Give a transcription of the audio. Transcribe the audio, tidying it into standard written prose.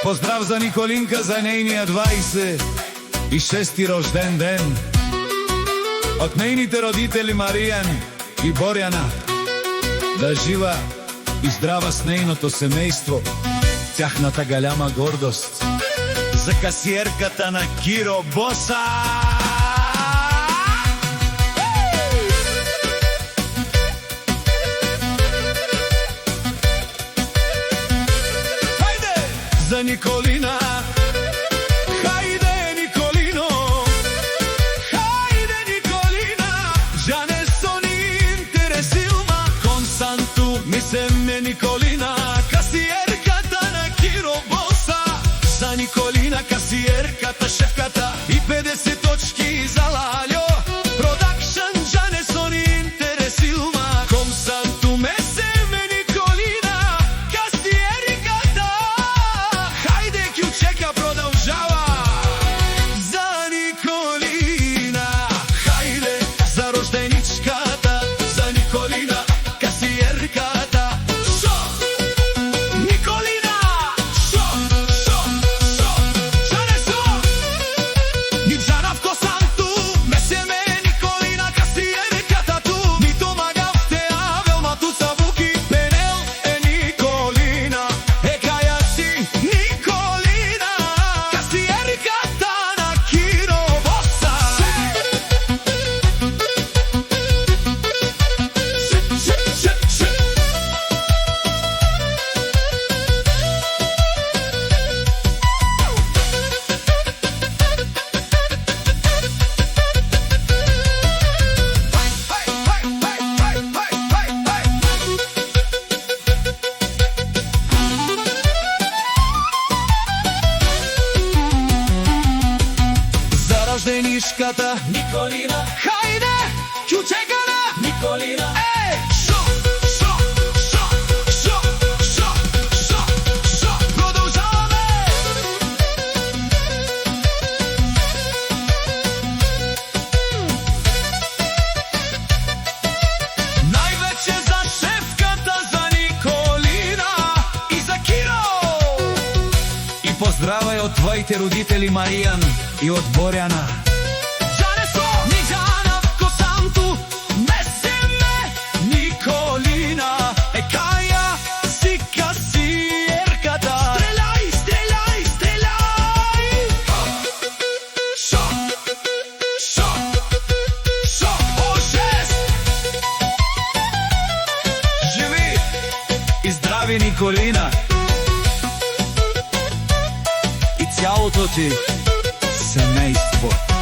Поздрав за Николинка за нејниот 26-ти рожден ден. Од нејните родители Маријан и Борјана. Да жива и здрава с нејното семејство, тяхната галяма гордост. За касиерката на Киро Боса. За Николина, хајде Николино, хајде Николина, жа не со ни интересилма, консанту ми се ме Николина, касиерката на Киро Боса. За Николина, касиерката, шефката и 50 точки за Лалјо, продакшн жа не со ни интересилма, консанту ме се ме Николина, касиерката. Чека продолжава. За Николина, хајде, за рожденичката, за Николина, касиерката. Шо? Николина, шо, шо, шо, жане шо? Ни жанав косанту, месеме Николина, касиерката ту. Ни домагавте, а велма ту са вуки, пенел е Николина, е каја си Николина. Рожденишката Николина, хајде, ќучекана Николина, шо, шо, шо, шо, шо, шо, шо, продолжаваме. Највеќе за шефката, за Николина и за Киро. И поздравај од твоите родители Маријан и од Борјана. Жане со, ни жанав косанту, месеме Николина, е каја си касиерката. Стрелај, стрелај, стрелај. Шо, шо, шо, о шест. Живи и здрави Николина и цялото ти семејство.